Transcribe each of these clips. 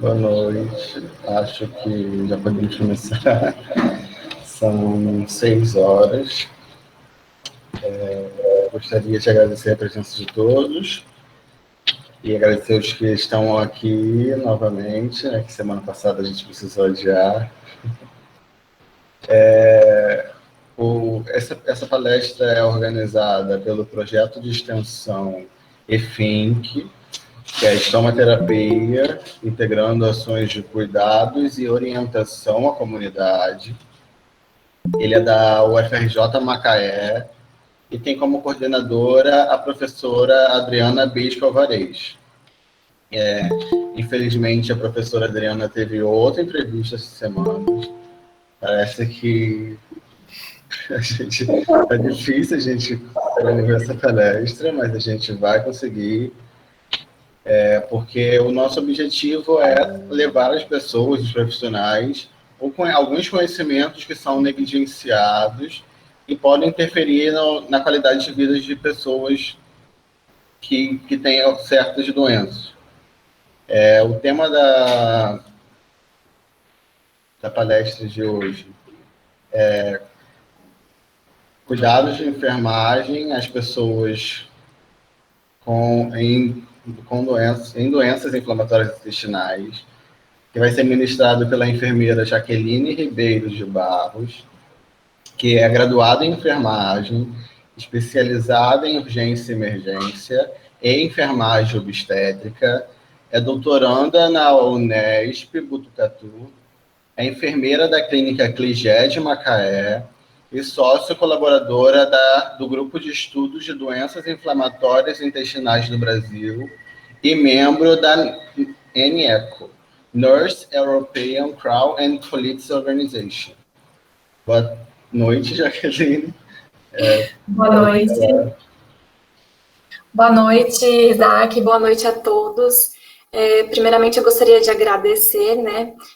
Boa noite. Acho que já podemos começar. São 6 horas. Gostaria de agradecer a presença de todos e agradecer os que estão aqui novamente, né, que semana passada a gente precisou adiar. Essa palestra é organizada pelo projeto de extensão EFINC, que é a estomaterapia, integrando ações de cuidados e orientação à comunidade. Ele é da UFRJ Macaé e tem como coordenadora a professora Adriana Bisco Alvarez. Infelizmente, a professora Adriana teve outra entrevista essa semana. Parece que é difícil a gente organizar essa palestra, mas a gente vai conseguir. Porque o nosso objetivo é levar as pessoas, os profissionais, ou com alguns conhecimentos que são negligenciados e podem interferir na qualidade de vida de pessoas que têm certas doenças. O tema da palestra de hoje é cuidados de enfermagem às pessoas em doenças inflamatórias intestinais, que vai ser ministrado pela enfermeira Jaqueline Ribeiro de Barros, que é graduada em enfermagem, especializada em urgência e emergência e enfermagem obstétrica, é doutoranda na Unesp Butucatu, é enfermeira da clínica Cligé de Macaé e sócio-colaboradora do Grupo de Estudos de Doenças Inflamatórias Intestinais do Brasil e membro da NECO, Nurse European Crohn and Colitis Organization. Boa noite, Jaqueline. Boa noite. Boa noite, Isaac. Boa noite a todos. Primeiramente, eu gostaria de agradecer,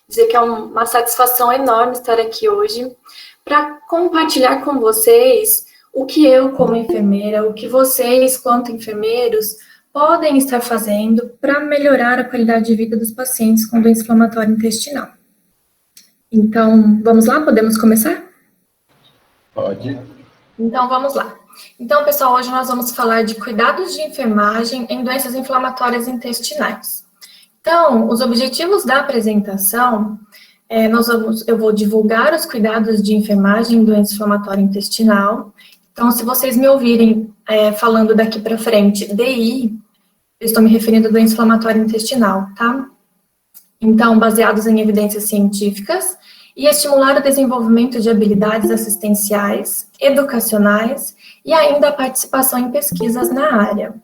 dizer que é uma satisfação enorme estar aqui hoje para compartilhar com vocês o que eu, como enfermeira, o que vocês, quanto enfermeiros, podem estar fazendo para melhorar a qualidade de vida dos pacientes com doença inflamatória intestinal. Então, vamos lá? Podemos começar? Pode. Então, vamos lá. Então, pessoal, hoje nós vamos falar de cuidados de enfermagem em doenças inflamatórias intestinais. Então, os objetivos da apresentação, eu vou divulgar os cuidados de enfermagem em doença inflamatória intestinal. Então, se vocês me ouvirem falando daqui para frente DI, eu estou me referindo a doença inflamatória intestinal, tá? Então, baseados em evidências científicas e estimular o desenvolvimento de habilidades assistenciais, educacionais e ainda a participação em pesquisas na área.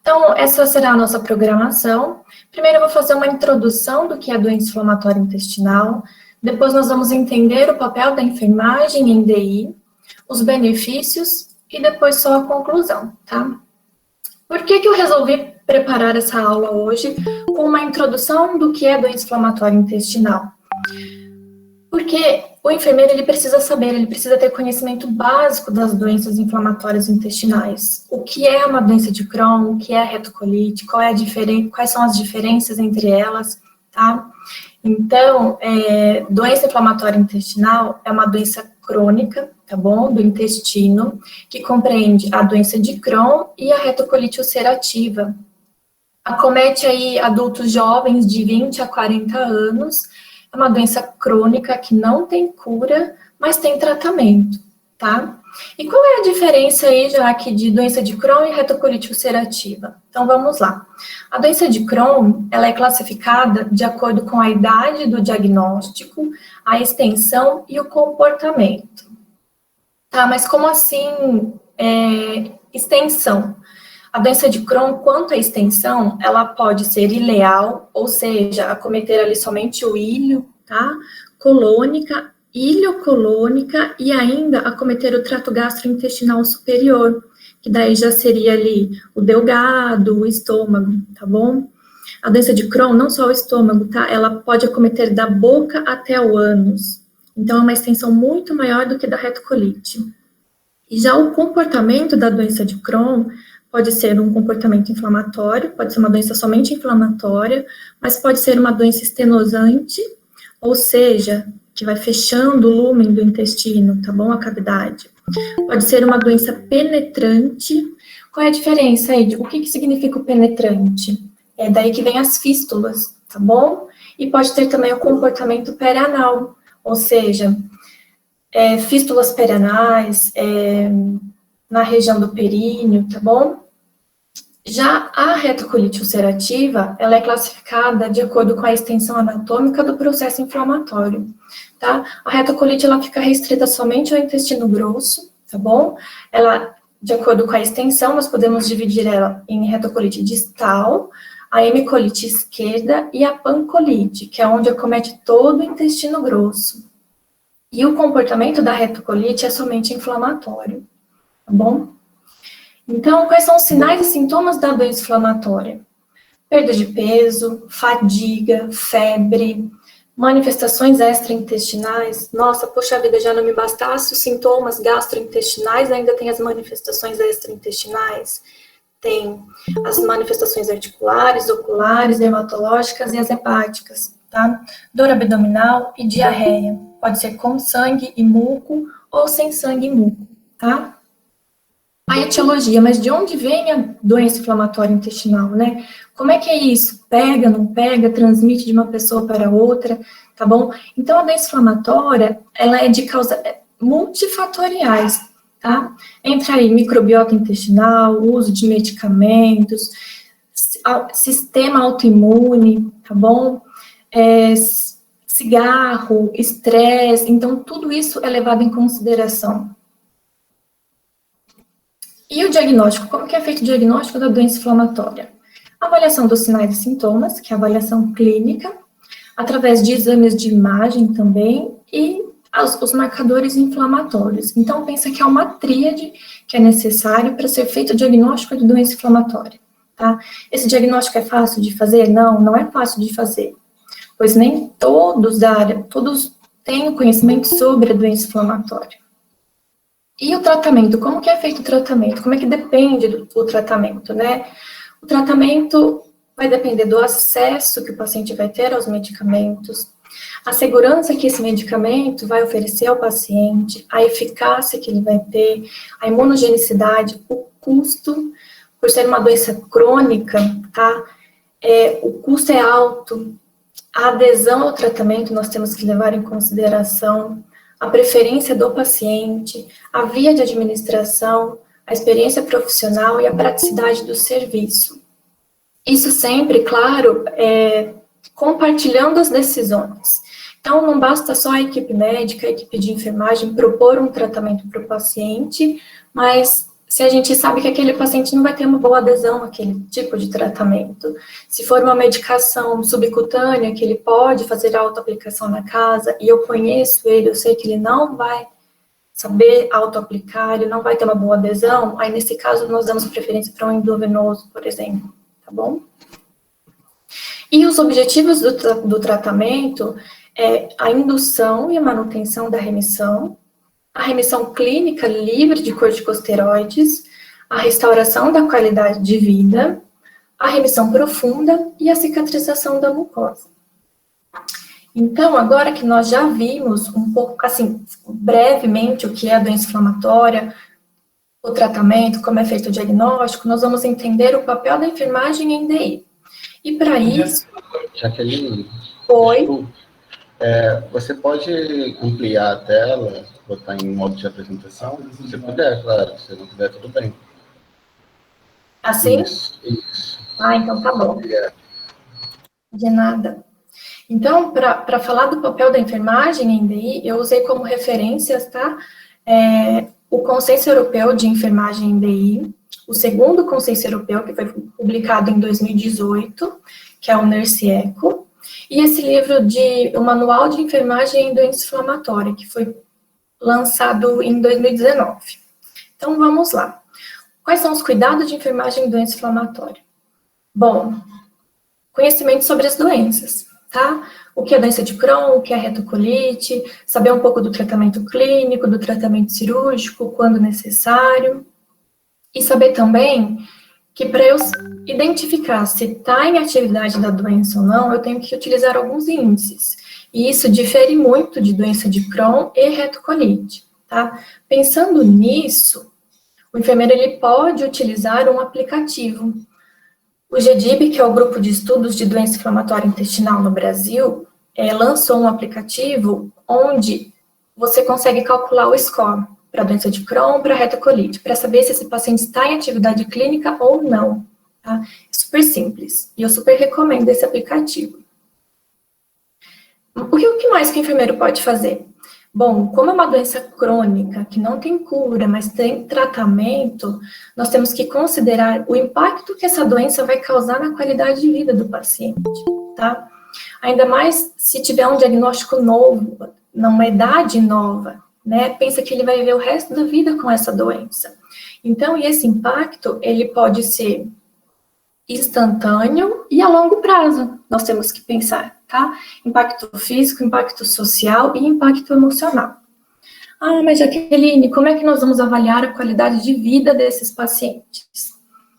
Então, essa será a nossa programação. Primeiro eu vou fazer uma introdução do que é doença inflamatória intestinal, depois nós vamos entender o papel da enfermagem em DI, os benefícios e depois só a conclusão, tá? Por que eu resolvi preparar essa aula hoje com uma introdução do que é doença inflamatória intestinal? Porque o enfermeiro, ele precisa saber, ele precisa ter conhecimento básico das doenças inflamatórias intestinais. O que é uma doença de Crohn, o que é a retocolite, quais são as diferenças entre elas, tá? Então, doença inflamatória intestinal é uma doença crônica, tá bom? Do intestino, que compreende a doença de Crohn e a retocolite ulcerativa. Acomete aí adultos jovens de 20 a 40 anos, é uma doença crônica que não tem cura, mas tem tratamento, tá? E qual é a diferença aí, já que de doença de Crohn e retocolite ulcerativa? Então, vamos lá. A doença de Crohn, ela é classificada de acordo com a idade do diagnóstico, a extensão e o comportamento. Tá, mas como assim extensão? A doença de Crohn, quanto à extensão, ela pode ser ileal, ou seja, acometer ali somente o ilho, tá? Colônica, iliocolônica e ainda acometer o trato gastrointestinal superior, que daí já seria ali o delgado, o estômago, tá bom? A doença de Crohn, não só o estômago, tá? Ela pode acometer da boca até o ânus. Então, é uma extensão muito maior do que da retocolite. E já o comportamento da doença de Crohn pode ser um comportamento inflamatório, pode ser uma doença somente inflamatória, mas pode ser uma doença estenosante, ou seja, que vai fechando o lúmen do intestino, tá bom? A cavidade. Pode ser uma doença penetrante. Qual é a diferença aí? O que significa o penetrante? É daí que vem as fístulas, tá bom? E pode ter também o comportamento perianal, ou seja, fístulas perianais, na região do períneo, tá bom? Já a retocolite ulcerativa, ela é classificada de acordo com a extensão anatômica do processo inflamatório, tá? A retocolite, ela fica restrita somente ao intestino grosso, tá bom? Ela, de acordo com a extensão, nós podemos dividir ela em retocolite distal, a hemicolite esquerda e a pancolite, que é onde acomete todo o intestino grosso. E o comportamento da retocolite é somente inflamatório, tá bom? Então, quais são os sinais e sintomas da doença inflamatória? Perda de peso, fadiga, febre, manifestações extraintestinais. Nossa, poxa vida, já não me bastasse os sintomas gastrointestinais, ainda tem as manifestações extraintestinais. Tem as manifestações articulares, oculares, dermatológicas e as hepáticas, tá? Dor abdominal e diarreia. Pode ser com sangue e muco ou sem sangue e muco, tá? A etiologia, mas de onde vem a doença inflamatória intestinal, né? Como é que é isso? Pega, não pega, transmite de uma pessoa para outra, tá bom? Então, a doença inflamatória, ela é de causa multifatoriais, tá? Entra aí microbiota intestinal, uso de medicamentos, sistema autoimune, tá bom? Cigarro, estresse, então tudo isso é levado em consideração. E o diagnóstico? Como que é feito o diagnóstico da doença inflamatória? Avaliação dos sinais e sintomas, que é a avaliação clínica, através de exames de imagem também, e os marcadores inflamatórios. Então, pensa que é uma tríade que é necessário para ser feito o diagnóstico de doença inflamatória, tá? Esse diagnóstico é fácil de fazer? Não, não é fácil de fazer, pois nem todos da área, todos têm conhecimento sobre a doença inflamatória. E o tratamento, como que é feito o tratamento? Como é que depende do tratamento, né? O tratamento vai depender do acesso que o paciente vai ter aos medicamentos, a segurança que esse medicamento vai oferecer ao paciente, a eficácia que ele vai ter, a imunogenicidade, o custo, por ser uma doença crônica, tá? O custo é alto, a adesão ao tratamento nós temos que levar em consideração, a preferência do paciente, a via de administração, a experiência profissional e a praticidade do serviço. Isso sempre, claro, compartilhando as decisões. Então, não basta só a equipe médica, a equipe de enfermagem propor um tratamento para o paciente, mas se a gente sabe que aquele paciente não vai ter uma boa adesão àquele tipo de tratamento, se for uma medicação subcutânea que ele pode fazer autoaplicação na casa, e eu conheço ele, eu sei que ele não vai saber autoaplicar, ele não vai ter uma boa adesão, aí nesse caso nós damos preferência para um endovenoso, por exemplo, tá bom? E os objetivos do tratamento é a indução e a manutenção da remissão, a remissão clínica livre de corticosteroides, a restauração da qualidade de vida, a remissão profunda e a cicatrização da mucosa. Então, agora que nós já vimos um pouco, assim, brevemente o que é a doença inflamatória, o tratamento, como é feito o diagnóstico, nós vamos entender o papel da enfermagem em DI. E para isso... Jaqueline, Oi? Desculpa, você pode ampliar a tela, botar em modo de apresentação? Se você puder, claro. Se não puder, tudo bem. Assim? Isso. Ah, então tá bom. Obrigado. De nada. Então, para falar do papel da enfermagem em DI, eu usei como referências, tá? O Consenso Europeu de Enfermagem em DI, o segundo Consenso Europeu, que foi publicado em 2018, que é o NERCIECO, e esse livro o Manual de Enfermagem em Doença Inflamatória, que foi lançado em 2019. Então, vamos lá. Quais são os cuidados de enfermagem em doença inflamatória? Bom, conhecimento sobre as doenças, tá? O que é doença de Crohn, o que é retocolite, saber um pouco do tratamento clínico, do tratamento cirúrgico, quando necessário, e saber também que para eu identificar se está em atividade da doença ou não, eu tenho que utilizar alguns índices. E isso difere muito de doença de Crohn e retocolite, tá? Pensando nisso, o enfermeiro ele pode utilizar um aplicativo. O GDIB, que é o Grupo de Estudos de Doença Inflamatória Intestinal no Brasil, lançou um aplicativo onde você consegue calcular o score para doença de Crohn, para retocolite, para saber se esse paciente está em atividade clínica ou não. Tá? É super simples, e eu super recomendo esse aplicativo. O que mais que o enfermeiro pode fazer? Bom, como é uma doença crônica, que não tem cura, mas tem tratamento, nós temos que considerar o impacto que essa doença vai causar na qualidade de vida do paciente, tá? Ainda mais se tiver um diagnóstico novo, numa idade nova, né? Pensa que ele vai viver o resto da vida com essa doença. Então, esse impacto, ele pode ser instantâneo e a longo prazo, nós temos que pensar, tá? Impacto físico, impacto social e impacto emocional. Ah, mas Jaqueline, como é que nós vamos avaliar a qualidade de vida desses pacientes?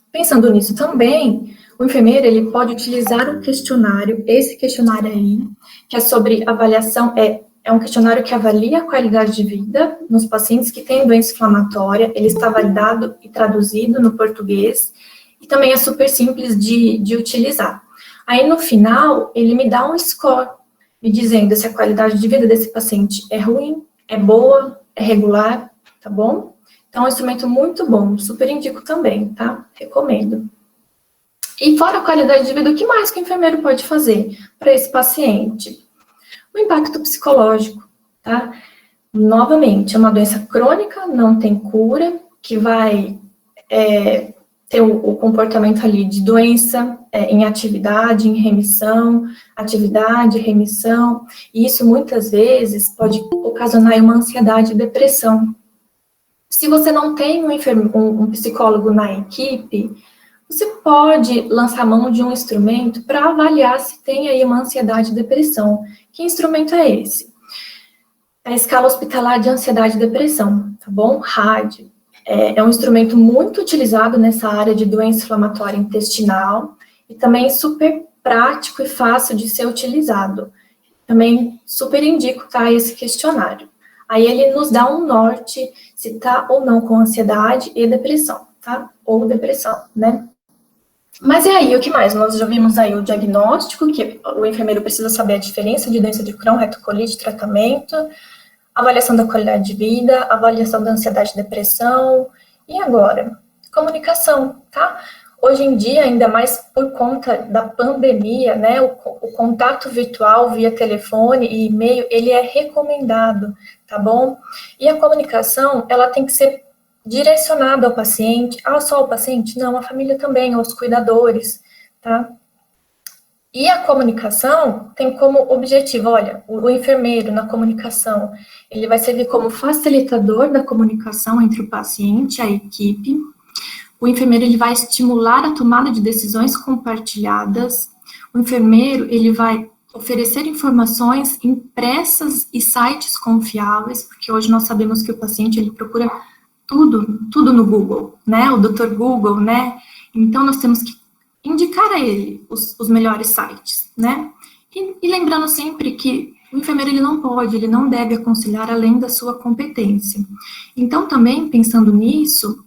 Pensando nisso também, o enfermeiro, ele pode utilizar um questionário, esse questionário aí, que é sobre avaliação, é um questionário que avalia a qualidade de vida nos pacientes que têm doença inflamatória, ele está validado e traduzido no português, e também é super simples de utilizar. Aí, no final, ele me dá um score, me dizendo se a qualidade de vida desse paciente é ruim, é boa, é regular, tá bom? Então, é um instrumento muito bom, super indico também, tá? Recomendo. E fora a qualidade de vida, o que mais que o enfermeiro pode fazer para esse paciente? O impacto psicológico, tá? Novamente, é uma doença crônica, não tem cura, que vai ter o comportamento ali de doença em atividade, em remissão, atividade, remissão, e isso muitas vezes pode ocasionar uma ansiedade e depressão. Se você não tem um psicólogo na equipe, você pode lançar mão de um instrumento para avaliar se tem aí uma ansiedade e depressão. Que instrumento é esse? É a escala hospitalar de ansiedade e depressão, tá bom? RAD. É um instrumento muito utilizado nessa área de doença inflamatória intestinal e também super prático e fácil de ser utilizado. Também super indico, tá, esse questionário. Aí ele nos dá um norte se tá ou não com ansiedade e depressão, tá? Ou depressão, né? Mas e aí, o que mais? Nós já vimos aí o diagnóstico, que o enfermeiro precisa saber a diferença de doença de Crohn, retocolite, tratamento, avaliação da qualidade de vida, avaliação da ansiedade e depressão, e agora? Comunicação, tá? Hoje em dia, ainda mais por conta da pandemia, né, o contato virtual via telefone e e-mail, ele é recomendado, tá bom? E a comunicação, ela tem que ser direcionada ao paciente, só ao paciente? Não, a família também, aos cuidadores, tá? E a comunicação tem como objetivo, olha, o enfermeiro na comunicação, ele vai servir como facilitador da comunicação entre o paciente e a equipe. O enfermeiro, ele vai estimular a tomada de decisões compartilhadas. O enfermeiro, ele vai oferecer informações impressas e sites confiáveis, porque hoje nós sabemos que o paciente, ele procura tudo no Google, né? O Dr. Google, né? Então, nós temos que indicar a ele os melhores sites, né? E lembrando sempre que o enfermeiro, ele não deve aconselhar além da sua competência. Então, também, pensando nisso,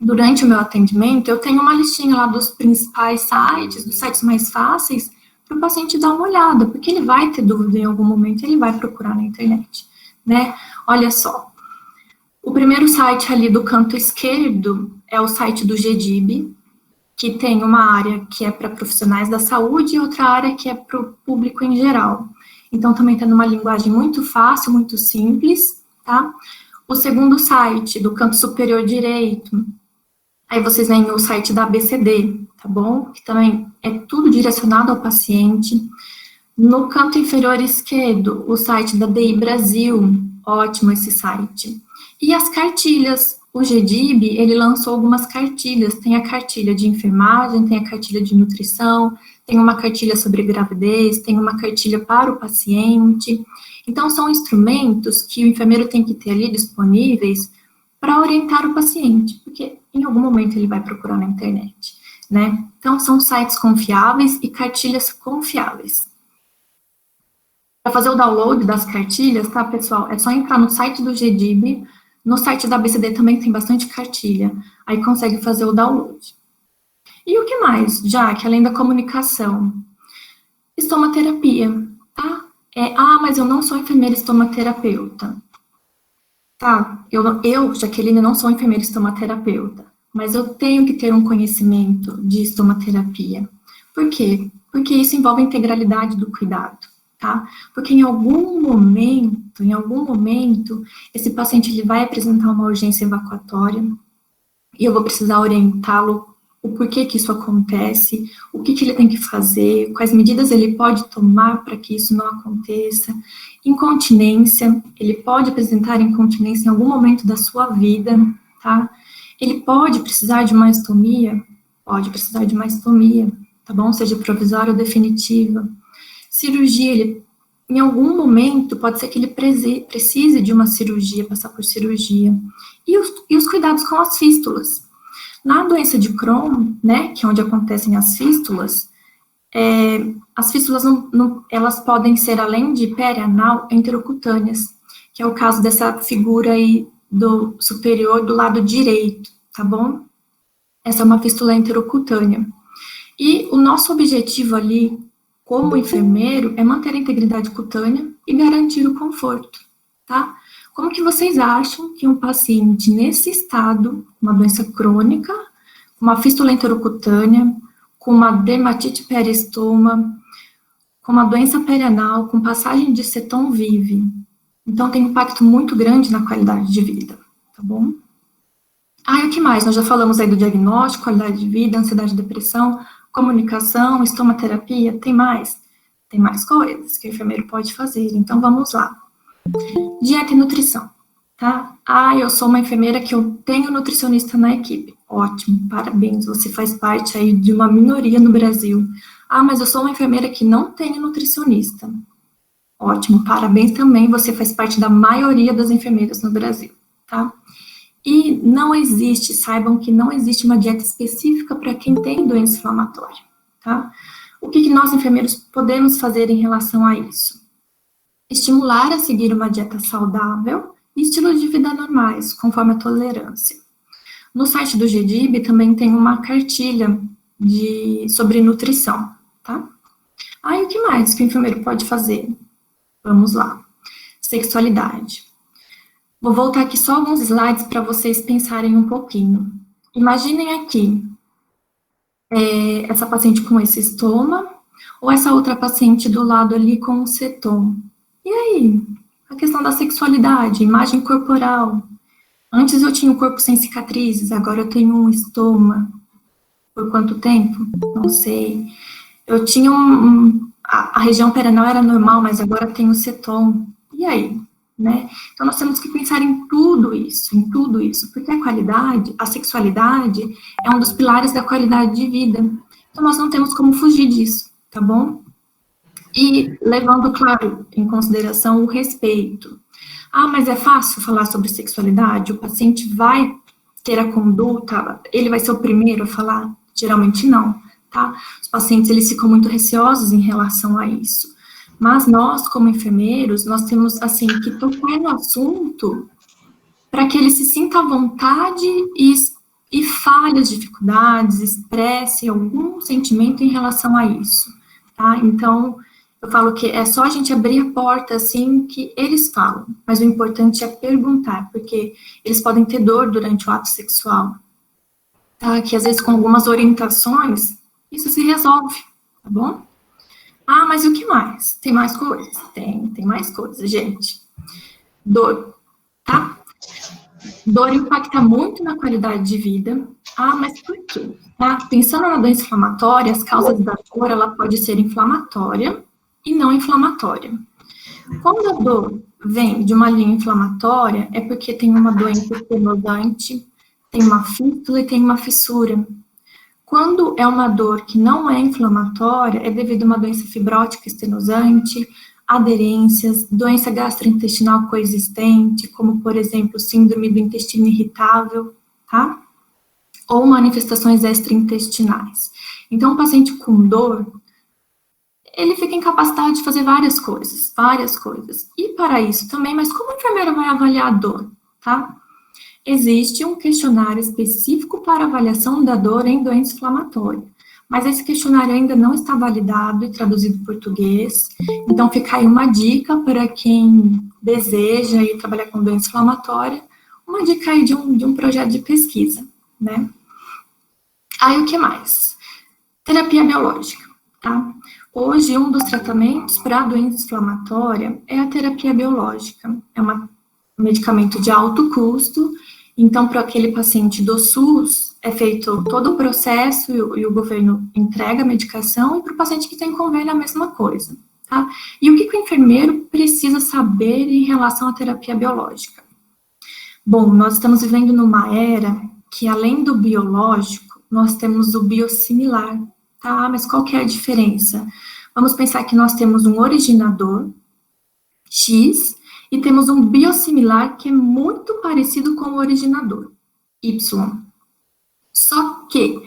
durante o meu atendimento, eu tenho uma listinha lá dos principais sites, dos sites mais fáceis, para o paciente dar uma olhada, porque ele vai ter dúvida em algum momento, ele vai procurar na internet, né? Olha só, o primeiro site ali do canto esquerdo é o site do GDIB, que tem uma área que é para profissionais da saúde e outra área que é para o público em geral. Então, também está numa linguagem muito fácil, muito simples, tá? O segundo site, do canto superior direito, aí vocês veem o site da ABCD, tá bom? Que também é tudo direcionado ao paciente. No canto inferior esquerdo, o site da DI Brasil, ótimo esse site. E as cartilhas, o GDIB, ele lançou algumas cartilhas, tem a cartilha de enfermagem, tem a cartilha de nutrição, tem uma cartilha sobre gravidez, tem uma cartilha para o paciente. Então, são instrumentos que o enfermeiro tem que ter ali disponíveis para orientar o paciente, porque em algum momento ele vai procurar na internet, né? Então, são sites confiáveis e cartilhas confiáveis. Para fazer o download das cartilhas, tá, pessoal? É só entrar no site do GDIB, no site da ABCD também tem bastante cartilha, aí consegue fazer o download. E o que mais, já que além da comunicação? Estomaterapia, tá? Mas eu não sou enfermeira estomaterapeuta. Tá, eu, Jaqueline, não sou enfermeira estomaterapeuta, mas eu tenho que ter um conhecimento de estomaterapia. Por quê? Porque isso envolve a integralidade do cuidado, tá? Porque em algum momento, esse paciente ele vai apresentar uma urgência evacuatória e eu vou precisar orientá-lo o porquê que isso acontece, o que ele tem que fazer, quais medidas ele pode tomar para que isso não aconteça. Incontinência, ele pode apresentar incontinência em algum momento da sua vida, tá? Ele pode precisar de uma estomia? Pode precisar de uma estomia, tá bom? Seja provisória ou definitiva. Cirurgia, em algum momento, pode ser que ele precise de uma cirurgia, passar por cirurgia. E os cuidados com as fístulas. Na doença de Crohn, né, que é onde acontecem as fístulas elas podem ser, além de perianal, enterocutâneas, que é o caso dessa figura aí do superior do lado direito, tá bom? Essa é uma fístula enterocutânea. E o nosso objetivo ali, como enfermeiro, é manter a integridade cutânea e garantir o conforto, tá? Como que vocês acham que um paciente nesse estado, uma doença crônica, uma fístula enterocutânea, com uma dermatite periestoma, com uma doença perianal, com passagem de ceton vive? Então, tem um impacto muito grande na qualidade de vida, tá bom? E o que mais? Nós já falamos aí do diagnóstico, qualidade de vida, ansiedade e depressão, comunicação, estomaterapia, tem mais? Tem mais coisas que o enfermeiro pode fazer, então vamos lá. Dieta e nutrição, tá? Eu sou uma enfermeira que eu tenho nutricionista na equipe. Ótimo, parabéns, você faz parte aí de uma minoria no Brasil. Mas eu sou uma enfermeira que não tenho nutricionista. Ótimo, parabéns também, você faz parte da maioria das enfermeiras no Brasil, tá? E não existe, saibam que não existe uma dieta específica para quem tem doença inflamatória, tá? O que nós enfermeiros podemos fazer em relação a isso? Estimular a seguir uma dieta saudável e estilos de vida normais, conforme a tolerância. No site do GDIB também tem uma cartilha sobre nutrição, tá? E o que mais que o enfermeiro pode fazer? Vamos lá. Sexualidade. Vou voltar aqui só alguns slides para vocês pensarem um pouquinho. Imaginem aqui, essa paciente com esse estoma, ou essa outra paciente do lado ali com um cetom. E aí? A questão da sexualidade, imagem corporal. Antes eu tinha um corpo sem cicatrizes, agora eu tenho um estoma. Por quanto tempo? Não sei. Eu tinha a região perianal era normal, mas agora eu tenho cetom. E aí? Né? Então nós temos que pensar em tudo isso, porque a sexualidade é um dos pilares da qualidade de vida. Então nós não temos como fugir disso, tá bom? E levando, claro, em consideração o respeito. Mas é fácil falar sobre sexualidade? O paciente vai ter a conduta, ele vai ser o primeiro a falar? Geralmente não, tá? Os pacientes, eles ficam muito receosos em relação a isso. Mas nós, como enfermeiros, nós temos, assim, que tocar no assunto para que ele se sinta à vontade e fale as dificuldades, expresse algum sentimento em relação a isso, tá? Então, eu falo que é só a gente abrir a porta, assim, que eles falam. Mas o importante é perguntar, porque eles podem ter dor durante o ato sexual, tá? Que às vezes com algumas orientações, isso se resolve, tá bom? Mas e o que mais? Tem mais coisas? Tem mais coisas, gente. Dor, tá? Dor impacta muito na qualidade de vida. Mas por quê? Tá? Pensando na doença inflamatória, as causas da dor, ela pode ser inflamatória e não inflamatória. Quando a dor vem de uma linha inflamatória, é porque tem uma doença estenosante, tem uma fístula e tem uma fissura. Quando é uma dor que não é inflamatória, é devido a uma doença fibrótica estenosante, aderências, doença gastrointestinal coexistente, como, por exemplo, síndrome do intestino irritável, tá? ou manifestações extraintestinais. Então, o paciente com dor, ele fica incapacitado de fazer várias coisas. E para isso também, mas como o enfermeiro vai avaliar a dor, tá? Existe um questionário específico para avaliação da dor em doença inflamatória, mas esse questionário ainda não está validado e traduzido em português, então fica aí uma dica para quem deseja ir trabalhar com doença inflamatória, uma dica aí de um projeto de pesquisa, né? Aí o que mais? Terapia biológica, tá? Hoje, um dos tratamentos para doença inflamatória é a terapia biológica. É um medicamento de alto custo, então, para aquele paciente do SUS, é feito todo o processo e o governo entrega a medicação, e para o paciente que tem convênio, a mesma coisa, tá? E o que o enfermeiro precisa saber em relação à terapia biológica? Bom, nós estamos vivendo numa era que, além do biológico, nós temos o biosimilar, tá? Mas qual que é a diferença? Vamos pensar que nós temos um originador, X, e temos um biosimilar que é muito parecido com o originador, Y. Só que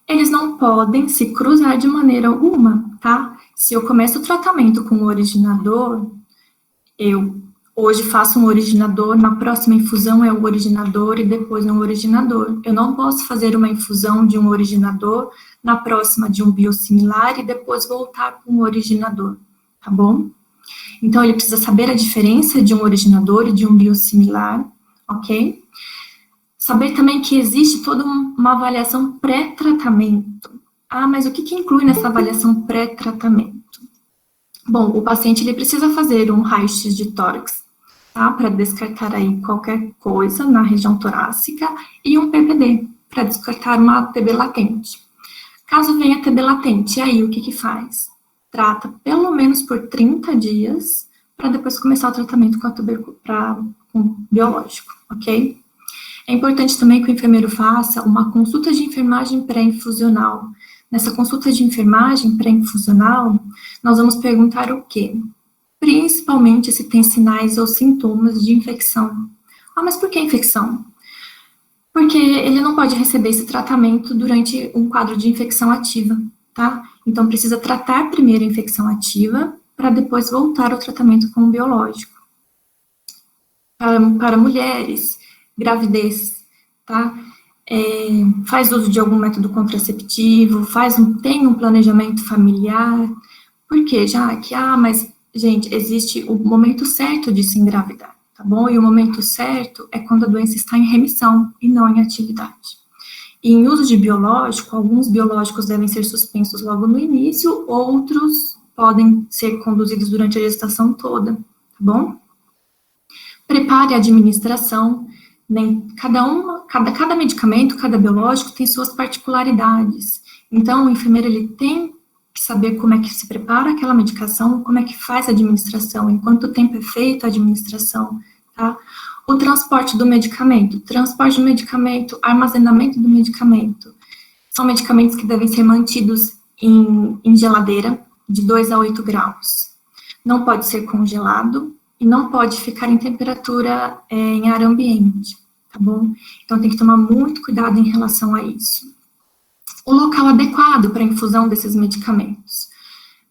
eles não podem se cruzar de maneira alguma, tá? Se eu começo o tratamento com o originador, eu hoje faço um originador, na próxima infusão é o originador e depois é um originador. Eu não posso fazer uma infusão de um originador, na próxima de um biosimilar e depois voltar para um originador, tá bom? Então, ele precisa saber a diferença de um originador e de um biosimilar, ok? Saber também que existe toda uma avaliação pré-tratamento. Ah, mas o que inclui nessa avaliação pré-tratamento? Bom, o paciente ele precisa fazer um raio-x de tórax, tá? Para descartar aí qualquer coisa na região torácica e um PPD, para descartar uma TB latente. Caso venha TB latente, e aí o que faz? Trata pelo menos por 30 dias, para depois começar o tratamento com biológico, ok? É importante também que o enfermeiro faça uma consulta de enfermagem pré-infusional. Nessa consulta de enfermagem pré-infusional, nós vamos perguntar o quê? Principalmente se tem sinais ou sintomas de infecção. Ah, mas por que infecção? Porque ele não pode receber esse tratamento durante um quadro de infecção ativa, tá? Então, precisa tratar primeiro a infecção ativa, para depois voltar ao tratamento com o biológico. Para mulheres, gravidez, tá? Faz uso de algum método contraceptivo, tem um planejamento familiar. Por quê? Mas, gente, existe o momento certo de se engravidar, tá bom? E o momento certo é quando a doença está em remissão e não em atividade. E em uso de biológico, alguns biológicos devem ser suspensos logo no início, outros podem ser conduzidos durante a gestação toda, tá bom? Prepare a administração, cada medicamento, cada biológico tem suas particularidades. Então, o enfermeiro ele tem que saber como é que se prepara aquela medicação, como é que faz a administração, em quanto tempo é feita a administração, tá? O transporte do medicamento, armazenamento do medicamento. São medicamentos que devem ser mantidos em geladeira de 2 a 8 graus. Não pode ser congelado e não pode ficar em temperatura em ar ambiente, tá bom? Então, tem que tomar muito cuidado em relação a isso. O local adequado para a infusão desses medicamentos.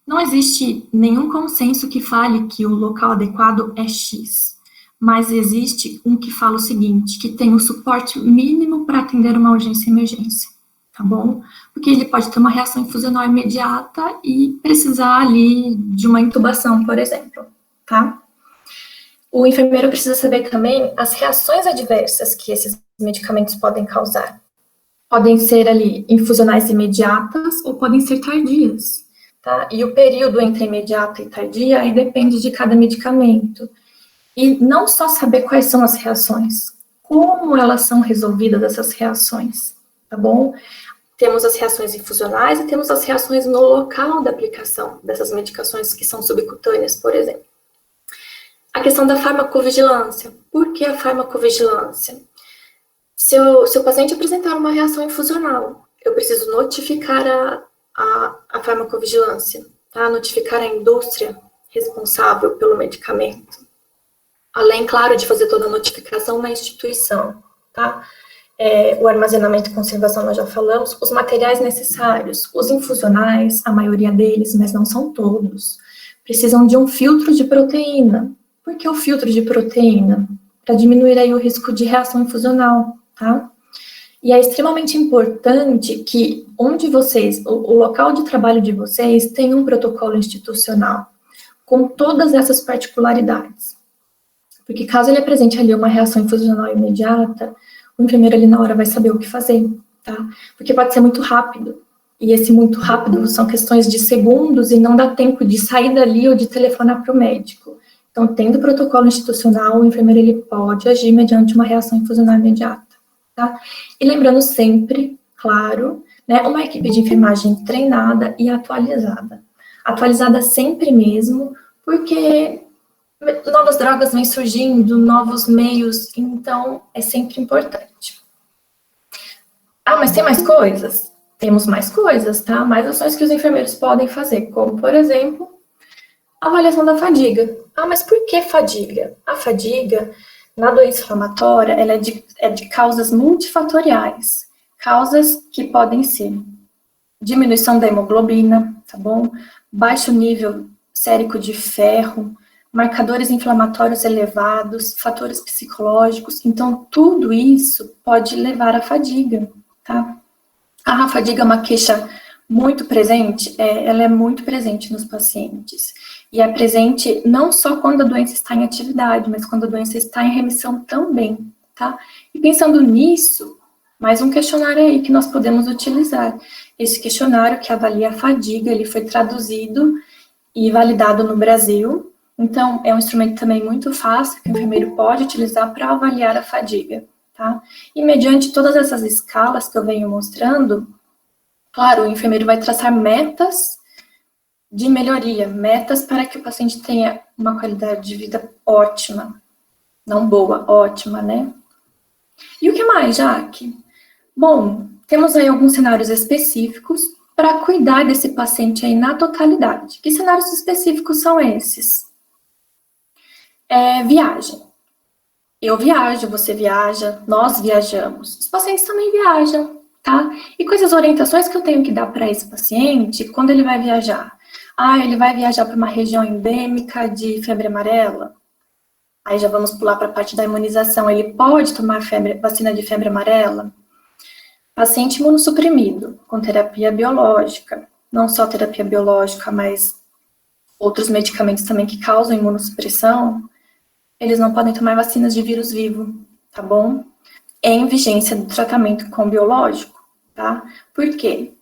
Não existe nenhum consenso que fale que o local adequado é X, mas existe um que fala o seguinte, que tem o suporte mínimo para atender uma urgência e emergência, tá bom? Porque ele pode ter uma reação infusional imediata e precisar ali de uma intubação, por exemplo, tá? O enfermeiro precisa saber também as reações adversas que esses medicamentos podem causar. Podem ser ali infusionais imediatas ou podem ser tardias, tá? E o período entre imediata e tardia aí depende de cada medicamento. E não só saber quais são as reações, como elas são resolvidas, essas reações, tá bom? Temos as reações infusionais e temos as reações no local da aplicação dessas medicações que são subcutâneas, por exemplo. A questão da farmacovigilância. Por que a farmacovigilância? Se o paciente apresentar uma reação infusional, eu preciso notificar a farmacovigilância, tá? Notificar a indústria responsável pelo medicamento. Além, claro, de fazer toda a notificação na instituição, tá? o armazenamento e conservação nós já falamos, os materiais necessários, os infusionais, a maioria deles, mas não são todos, precisam de um filtro de proteína. Por que o filtro de proteína? Para diminuir aí o risco de reação infusional, tá? E é extremamente importante que o local de trabalho de vocês tenha um protocolo institucional, com todas essas particularidades. Porque caso ele apresente ali uma reação infusional imediata, o enfermeiro ali na hora vai saber o que fazer, tá? Porque pode ser muito rápido, e esse muito rápido são questões de segundos e não dá tempo de sair dali ou de telefonar para o médico. Então, tendo protocolo institucional, o enfermeiro ele pode agir mediante uma reação infusional imediata, tá? E lembrando sempre, claro, né, uma equipe de enfermagem treinada e atualizada. Atualizada sempre mesmo, porque novas drogas vêm surgindo, novos meios, então é sempre importante. Ah, mas tem mais coisas? Temos mais coisas, tá? Mais ações que os enfermeiros podem fazer, como, por exemplo, a avaliação da fadiga. Ah, mas por que fadiga? A fadiga, na doença inflamatória, ela é de causas multifatoriais. Causas que podem ser diminuição da hemoglobina, tá bom? Baixo nível sérico de ferro, marcadores inflamatórios elevados, fatores psicológicos. Então, tudo isso pode levar à fadiga, tá? A fadiga é uma queixa muito presente, ela é muito presente nos pacientes. E é presente não só quando a doença está em atividade, mas quando a doença está em remissão também, tá? E pensando nisso, mais um questionário aí que nós podemos utilizar. Esse questionário que avalia a fadiga, ele foi traduzido e validado no Brasil. Então, é um instrumento também muito fácil que o enfermeiro pode utilizar para avaliar a fadiga, tá? E mediante todas essas escalas que eu venho mostrando, claro, o enfermeiro vai traçar metas de melhoria, metas para que o paciente tenha uma qualidade de vida ótima, não boa, ótima, né? E o que mais, Jaque? Bom, temos aí alguns cenários específicos para cuidar desse paciente aí na totalidade. Que cenários específicos são esses? Viagem. Eu viajo, você viaja, nós viajamos. Os pacientes também viajam, tá? E quais as orientações que eu tenho que dar para esse paciente quando ele vai viajar? Ah, ele vai viajar para uma região endêmica de febre amarela? Aí já vamos pular para a parte da imunização. Ele pode tomar vacina de febre amarela? Paciente imunossuprimido, com terapia biológica. Não só terapia biológica, mas outros medicamentos também que causam imunossupressão. Eles não podem tomar vacinas de vírus vivo, tá bom? Em vigência do tratamento com biológico, tá? Por quê?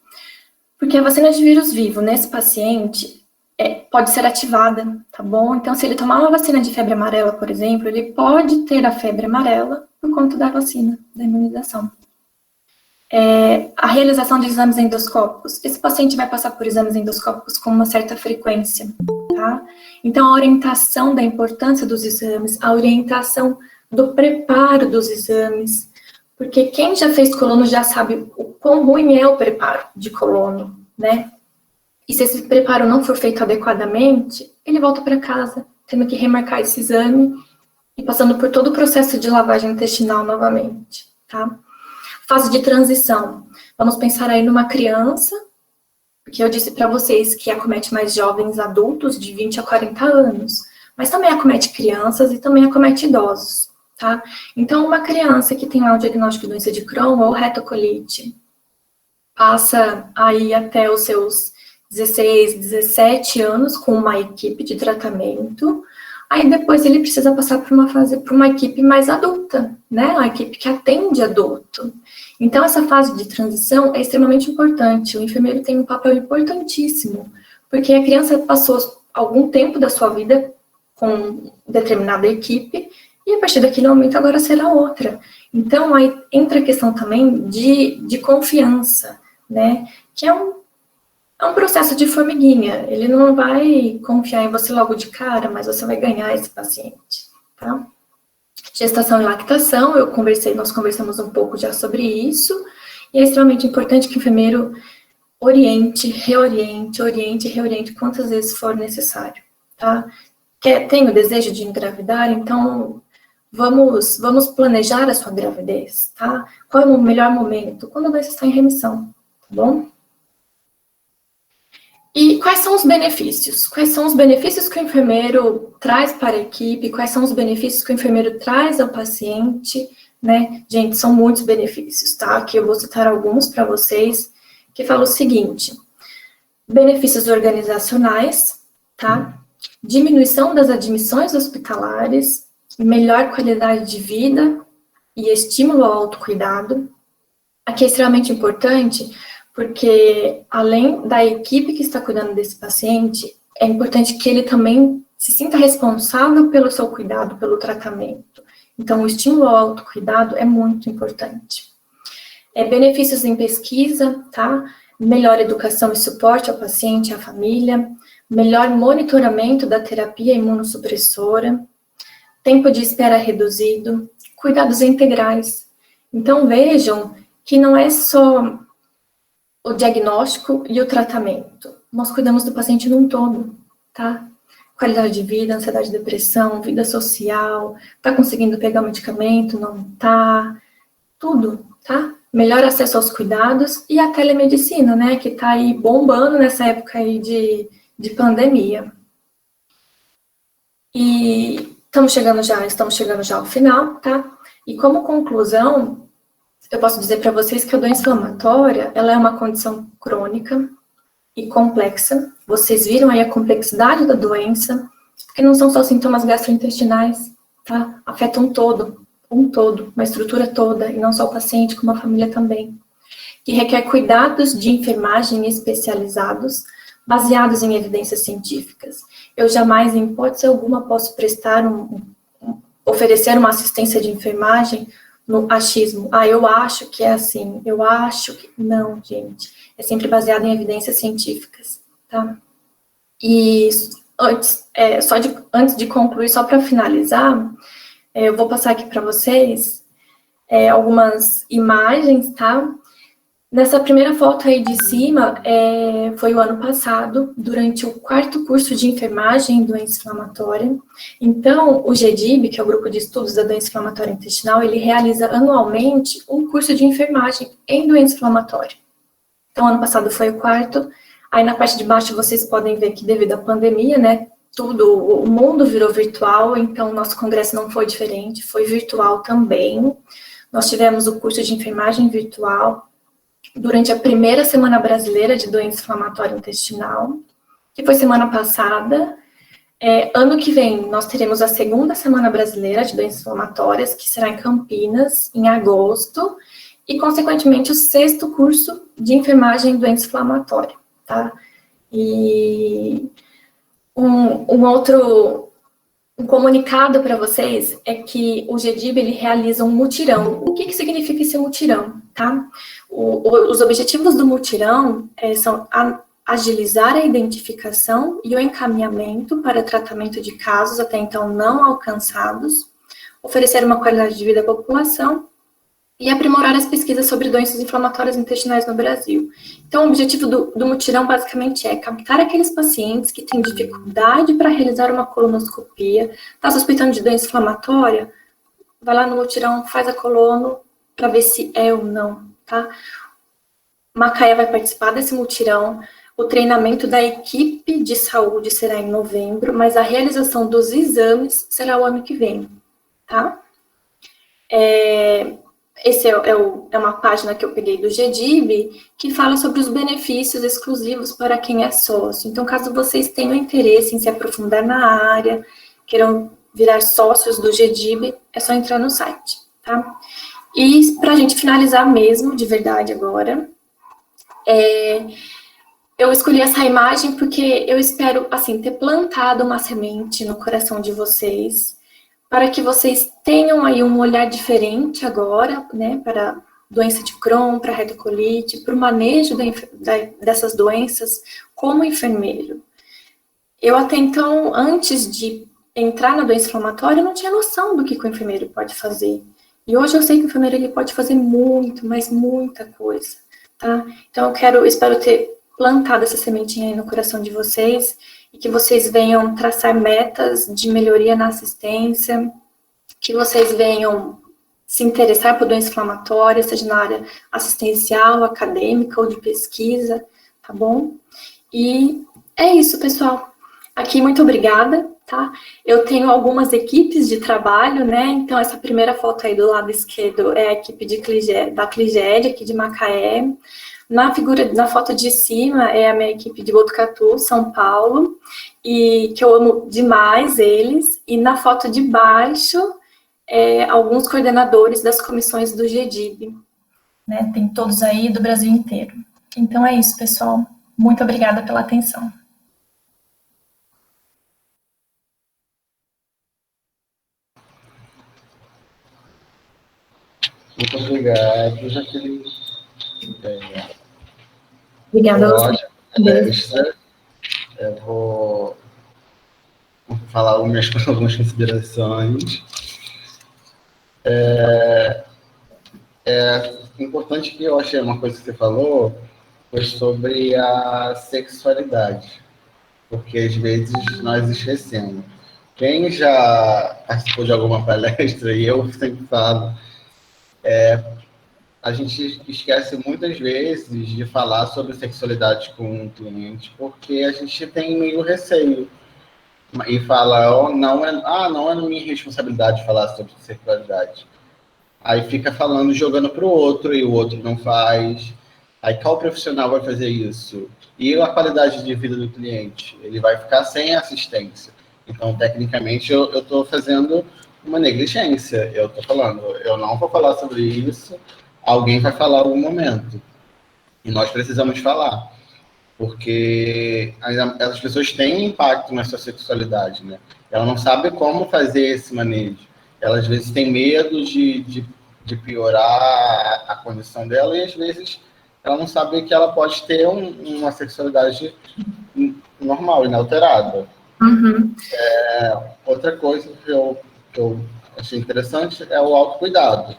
Porque a vacina de vírus vivo nesse paciente pode ser ativada, tá bom? Então, se ele tomar uma vacina de febre amarela, por exemplo, ele pode ter a febre amarela por conta da vacina, da imunização. A realização de exames endoscópicos. Esse paciente vai passar por exames endoscópicos com uma certa frequência, tá? Então, a orientação da importância dos exames, a orientação do preparo dos exames, porque quem já fez colono já sabe o quão ruim é o preparo de colono, né? E se esse preparo não for feito adequadamente, ele volta para casa, tendo que remarcar esse exame e passando por todo o processo de lavagem intestinal novamente, tá? Fase de transição. Vamos pensar aí numa criança, porque eu disse para vocês que acomete mais jovens adultos de 20 a 40 anos, mas também acomete crianças e também acomete idosos, tá? Então, uma criança que tem lá o diagnóstico de doença de Crohn ou retocolite, passa aí até os seus 16, 17 anos com uma equipe de tratamento, aí depois ele precisa passar por uma equipe mais adulta, né? Uma equipe que atende adulto. Então, essa fase de transição é extremamente importante. O enfermeiro tem um papel importantíssimo, porque a criança passou algum tempo da sua vida com determinada equipe, e a partir daquele momento agora será outra. Então, aí entra a questão também de confiança, né? Que é um processo de formiguinha. Ele não vai confiar em você logo de cara, mas você vai ganhar esse paciente, tá? Gestação e lactação, nós conversamos um pouco já sobre isso, e é extremamente importante que o enfermeiro oriente, reoriente quantas vezes for necessário, tá? Tem o desejo de engravidar, então Vamos planejar a sua gravidez, tá? Qual é o melhor momento? Quando a doença está em remissão, tá bom? E quais são os benefícios? Quais são os benefícios que o enfermeiro traz para a equipe? Quais são os benefícios que o enfermeiro traz ao paciente? Né? Gente, são muitos benefícios, tá? Aqui eu vou citar alguns para vocês, que falam o seguinte: benefícios organizacionais, tá? Diminuição das admissões hospitalares, melhor qualidade de vida e estímulo ao autocuidado. Aqui é extremamente importante, porque além da equipe que está cuidando desse paciente, é importante que ele também se sinta responsável pelo seu cuidado, pelo tratamento. Então, o estímulo ao autocuidado é muito importante. Benefícios em pesquisa, tá? Melhor educação e suporte ao paciente e à família, melhor monitoramento da terapia imunossupressora, tempo de espera reduzido, cuidados integrais. Então, vejam que não é só o diagnóstico e o tratamento. Nós cuidamos do paciente num todo, tá? Qualidade de vida, ansiedade, depressão, vida social, tá conseguindo pegar o medicamento, não tá, tudo, tá? Melhor acesso aos cuidados e a telemedicina, né, que tá aí bombando nessa época aí de pandemia. E estamos chegando já ao final, tá? E como conclusão, eu posso dizer para vocês que a doença inflamatória, ela é uma condição crônica e complexa. Vocês viram aí a complexidade da doença, porque não são só sintomas gastrointestinais, tá? Afetam um todo, uma estrutura toda, e não só o paciente, como a família também. Que requer cuidados de enfermagem especializados, baseados em evidências científicas. Eu jamais, em hipótese alguma, posso oferecer uma assistência de enfermagem no achismo. Eu acho que é assim, eu acho que... Não, gente. É sempre baseado em evidências científicas, tá? E antes de concluir, só para finalizar, eu vou passar aqui para vocês algumas imagens, tá? Nessa primeira foto aí de cima, foi o ano passado, durante o 4º curso de enfermagem em doença inflamatória. Então, o GDIB, que é o Grupo de Estudos da Doença Inflamatória Intestinal, ele realiza anualmente um curso de enfermagem em doença inflamatória. Então, ano passado foi o 4º. Aí, na parte de baixo, vocês podem ver que, devido à pandemia, né, o mundo virou virtual, então, nosso congresso não foi diferente, foi virtual também. Nós tivemos o curso de enfermagem virtual durante a primeira Semana Brasileira de Doença Inflamatória Intestinal, que foi semana passada. Ano que vem, nós teremos a 2ª Semana Brasileira de Doenças Inflamatórias, que será em Campinas, em agosto, e, consequentemente, o 6º curso de enfermagem em doença inflamatória, tá? E um comunicado para vocês é que o GDIB, ele realiza um mutirão. O que significa esse mutirão, tá? Os objetivos do mutirão são agilizar a identificação e o encaminhamento para tratamento de casos até então não alcançados, oferecer uma qualidade de vida à população e aprimorar as pesquisas sobre doenças inflamatórias intestinais no Brasil. Então, o objetivo do mutirão, basicamente, é captar aqueles pacientes que têm dificuldade para realizar uma colonoscopia, está suspeitando de doença inflamatória, vai lá no mutirão, faz a colono, para ver se é ou não, tá? Macaé vai participar desse mutirão. O treinamento da equipe de saúde será em novembro, mas a realização dos exames será o ano que vem, tá? Esse é uma página que eu peguei do GDIB, que fala sobre os benefícios exclusivos para quem é sócio. Então, caso vocês tenham interesse em se aprofundar na área, queiram virar sócios do GDIB, é só entrar no site, tá? E, para a gente finalizar mesmo, de verdade agora, eu escolhi essa imagem porque eu espero, assim, ter plantado uma semente no coração de vocês, para que vocês tenham aí um olhar diferente agora, né, para doença de Crohn, para retocolite, para o manejo dessas doenças como enfermeiro. Eu até então, antes de entrar na doença inflamatória, eu não tinha noção do que o enfermeiro pode fazer. E hoje eu sei que o enfermeiro ele pode fazer muito, mas muita coisa, tá? Então eu espero ter plantado essa sementinha aí no coração de vocês, e que vocês venham traçar metas de melhoria na assistência, que vocês venham se interessar por doença inflamatória, seja na área assistencial, acadêmica ou de pesquisa, tá bom? E é isso, pessoal. Aqui, muito obrigada, tá? Eu tenho algumas equipes de trabalho, né? Então, essa primeira foto aí do lado esquerdo é a equipe da Cliged, aqui de Macaé. Na foto de cima é a minha equipe de Botucatu, São Paulo, e que eu amo demais eles. E na foto de baixo, alguns coordenadores das comissões do GDIB. Né? Tem todos aí do Brasil inteiro. Então é isso, pessoal. Muito obrigada pela atenção. Muito obrigado, Jaqueline. Obrigada. Eu vou falar algumas considerações. Importante que eu achei uma coisa que você falou foi sobre a sexualidade, porque às vezes nós esquecemos. Quem já participou de alguma palestra, e eu sempre falo, a gente esquece muitas vezes de falar sobre sexualidade com o cliente, porque a gente tem meio receio. E fala, não é minha responsabilidade falar sobre sexualidade. Aí fica falando, jogando para o outro, e o outro não faz. Aí qual profissional vai fazer isso? E a qualidade de vida do cliente? Ele vai ficar sem assistência. Então, tecnicamente, eu estou fazendo uma negligência. Eu estou falando, eu não vou falar sobre isso, alguém vai falar em algum momento. E nós precisamos falar. Porque as pessoas têm impacto na sua sexualidade, né? Ela não sabe como fazer esse manejo. Ela, às vezes, tem medo de piorar a condição dela e, às vezes, ela não sabe que ela pode ter uma sexualidade normal, inalterada. Uhum. Outra coisa que eu achei interessante é o autocuidado,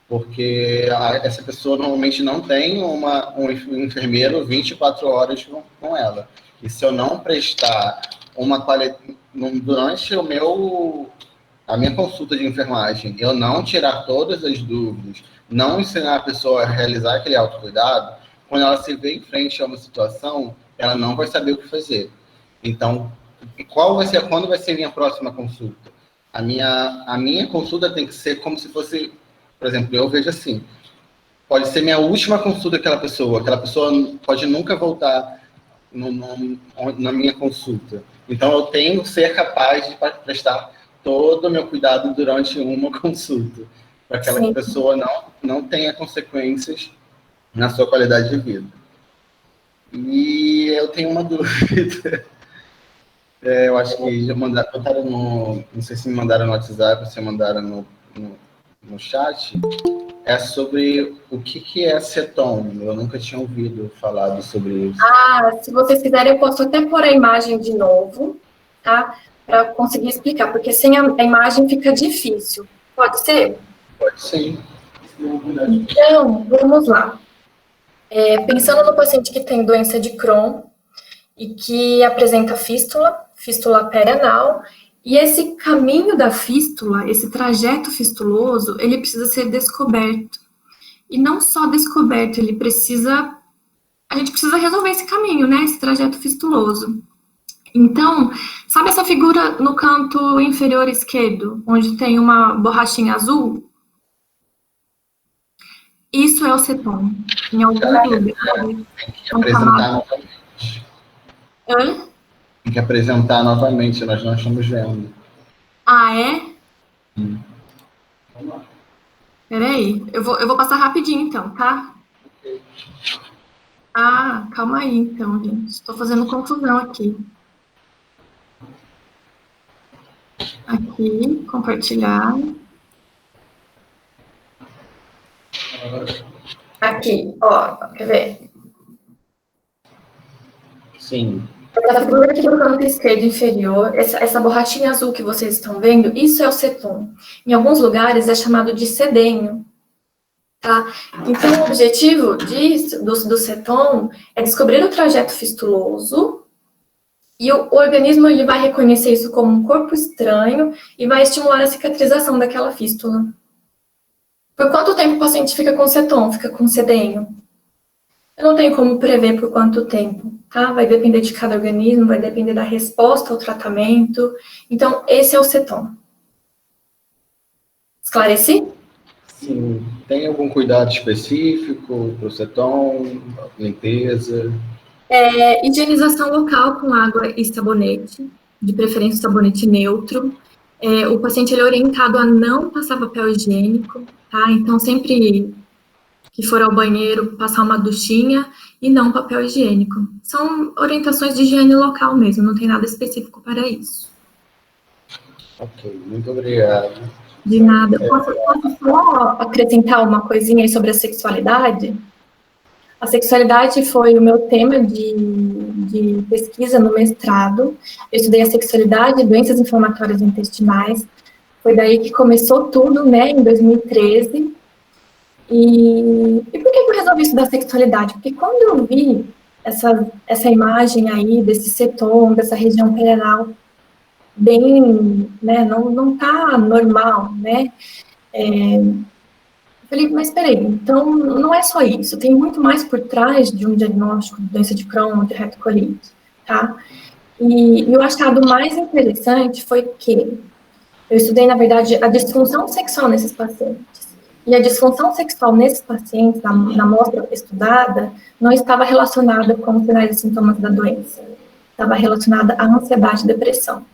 porque essa pessoa normalmente não tem um enfermeiro 24 horas com ela. E se eu não prestar uma qualidade durante a minha consulta de enfermagem, eu não tirar todas as dúvidas, não ensinar a pessoa a realizar aquele autocuidado, quando ela se vê em frente a uma situação, ela não vai saber o que fazer. Então, quando vai ser a minha próxima consulta? A minha consulta tem que ser como se fosse, por exemplo, eu vejo assim, pode ser minha última consulta aquela pessoa pode nunca voltar na minha consulta. Então, eu tenho que ser capaz de prestar todo o meu cuidado durante uma consulta, para que aquela pessoa não tenha consequências na sua qualidade de vida. E eu tenho uma dúvida. Eu acho que já botaram não sei se me mandaram no WhatsApp ou se mandaram no chat, é sobre o que é cetom. Eu nunca tinha ouvido falar sobre isso. Se vocês quiserem, eu posso até pôr a imagem de novo, tá? Para conseguir explicar, porque sem a imagem fica difícil. Pode ser? Pode sim. Então, vamos lá. Pensando no paciente que tem doença de Crohn e que apresenta fístula perianal, e esse caminho da fístula, esse trajeto fistuloso, ele precisa ser descoberto. E não só descoberto, a gente precisa resolver esse caminho, né? Esse trajeto fistuloso. Então, sabe essa figura no canto inferior esquerdo, onde tem uma borrachinha azul? Isso é o cetom. Em algum lugar. Tem que apresentar novamente. Tem que apresentar novamente, nós não estamos vendo. É? Peraí, eu vou passar rapidinho então, tá? Calma aí então, gente. Estou fazendo confusão aqui. Aqui, compartilhar. Aqui, ó, quer ver? Sim. Essa figura aqui no canto esquerdo inferior, essa borrachinha azul que vocês estão vendo, isso é o cetom. Em alguns lugares é chamado de sedênio. Tá? Então, o objetivo do cetom é descobrir o trajeto fistuloso E o organismo ele vai reconhecer isso como um corpo estranho e vai estimular a cicatrização daquela fístula. Por quanto tempo o paciente fica com cetom, fica com sedenho? Eu não tenho como prever por quanto tempo, tá? Vai depender de cada organismo, vai depender da resposta ao tratamento. Então, esse é o cetom. Esclareci? Sim. Tem algum cuidado específico para o cetom, limpeza? Higienização local com água e sabonete, de preferência sabonete neutro. O paciente ele é orientado a não passar papel higiênico, tá? Então, sempre que for ao banheiro, passar uma duchinha e não papel higiênico. São orientações de higiene local mesmo, não tem nada específico para isso. Ok, muito obrigado. De nada. Posso só acrescentar uma coisinha aí sobre a sexualidade? A sexualidade foi o meu tema de pesquisa no mestrado. Eu estudei a sexualidade e doenças inflamatórias intestinais. Foi daí que começou tudo, né, em 2013. E por que eu resolvi estudar sexualidade? Porque quando eu vi essa imagem aí desse cetom, dessa região perianal bem, né, não tá normal, né? Eu falei, mas peraí, então não é só isso, tem muito mais por trás de um diagnóstico de doença de Crohn, de retocolite, tá? E o achado mais interessante foi que eu estudei, na verdade, a disfunção sexual nesses pacientes. E a disfunção sexual nesses pacientes, na amostra estudada, não estava relacionada com os sinais e sintomas da doença. Estava relacionada à ansiedade e depressão.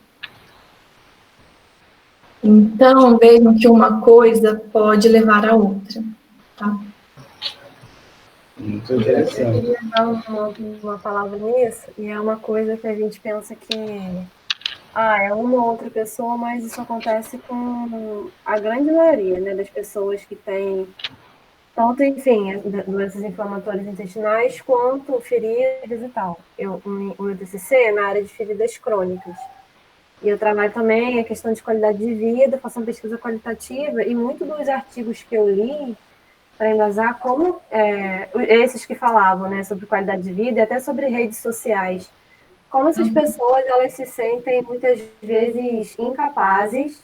Então, vejam que uma coisa pode levar à outra, tá? Muito interessante. Eu queria dar uma palavra nisso, e é uma coisa que a gente pensa que é uma ou outra pessoa, mas isso acontece com a grande maioria, né, das pessoas que têm tanto, enfim, doenças inflamatórias intestinais, quanto feridas e tal. O meu TCC é na área de feridas crônicas. E eu trabalho também a questão de qualidade de vida, faço uma pesquisa qualitativa, e muitos dos artigos que eu li para embasar como esses que falavam, né, sobre qualidade de vida e até sobre redes sociais, como essas pessoas elas se sentem muitas vezes incapazes,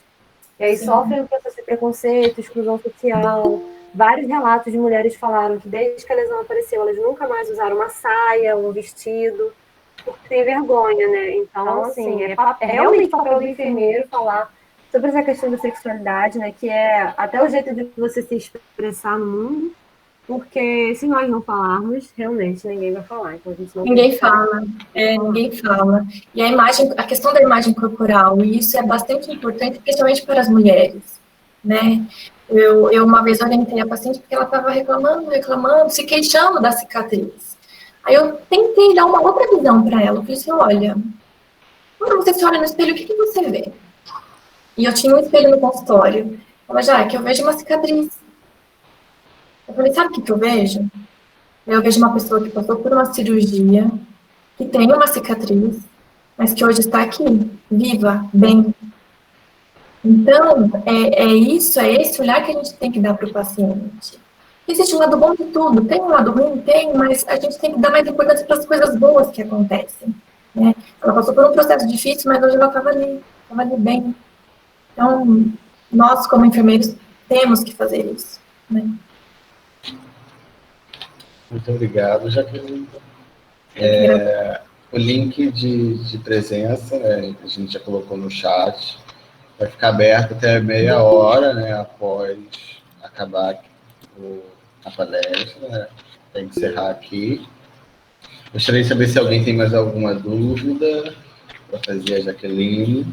e aí sofrem um processo de preconceito, exclusão social. Vários relatos de mulheres falaram que desde que a lesão apareceu, elas nunca mais usaram uma saia, um vestido, porque tem vergonha, né? Então, assim, é realmente papel do enfermeiro falar sobre essa questão da sexualidade, né? Que é até o jeito de você se expressar no mundo, porque se nós não falarmos, realmente ninguém vai falar. Então, a gente não Ninguém fala, ninguém fala. E a questão da imagem corporal, e isso é bastante importante, principalmente para as mulheres, né? Eu uma vez orientei a paciente porque ela estava reclamando, se queixando da cicatriz. Aí eu tentei dar uma outra visão para ela. Eu falei assim, olha, quando você se olha no espelho, o que você vê? E eu tinha um espelho no consultório. Ela já, é que eu vejo uma cicatriz. Eu falei, sabe o que eu vejo? Eu vejo uma pessoa que passou por uma cirurgia, que tem uma cicatriz, mas que hoje está aqui, viva, bem. Então, é esse olhar que a gente tem que dar para o paciente. Existe um lado bom de tudo, tem um lado ruim, tem, mas a gente tem que dar mais importância para as coisas boas que acontecem, né? Ela passou por um processo difícil, mas hoje ela estava ali bem. Então, nós, como enfermeiros, temos que fazer isso, né? Muito obrigado, Jaqueline. O link de presença, né, a gente já colocou no chat, vai ficar aberto até meia hora, né, após acabar a palestra, né, para encerrar aqui. Gostaria de saber se alguém tem mais alguma dúvida para fazer a Jaqueline.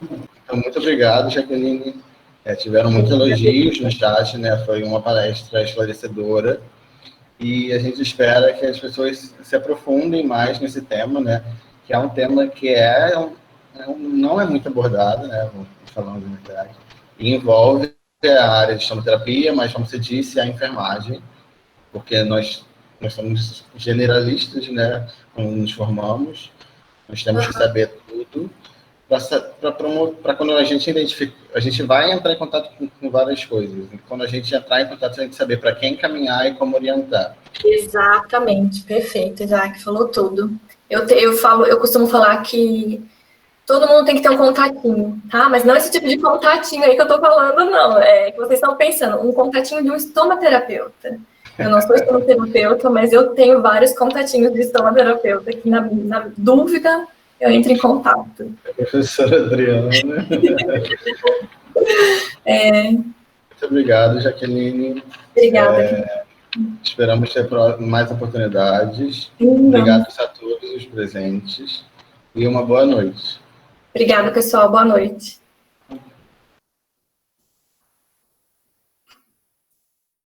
Então, muito obrigado, Jaqueline. Tiveram muitos elogios no chat, né? Foi uma palestra esclarecedora e a gente espera que as pessoas se aprofundem mais nesse tema, né? Que é um tema que não é muito abordado, né? Falando de verdade. E envolve a área de estomoterapia, mas, como você disse, a enfermagem, porque nós somos generalistas, né? Quando nos formamos, nós temos que saber tudo. para quando a gente identifica, a gente vai entrar em contato com várias coisas. E quando a gente entrar em contato, a gente saber para quem encaminhar e como orientar. Exatamente, perfeito, Isaac, falou tudo. Eu costumo falar que todo mundo tem que ter um contatinho, tá? Mas não esse tipo de contatinho aí que eu tô falando, não. É que vocês estão pensando, um contatinho de um estomaterapeuta. Eu não sou estomaterapeuta, mas eu tenho vários contatinhos de estomaterapeuta que, na dúvida, eu entro em contato. Professora Adriana. Muito obrigado, Jaqueline. Obrigada. Esperamos ter mais oportunidades. Obrigado a todos os presentes. E uma boa noite. Obrigada, pessoal. Boa noite.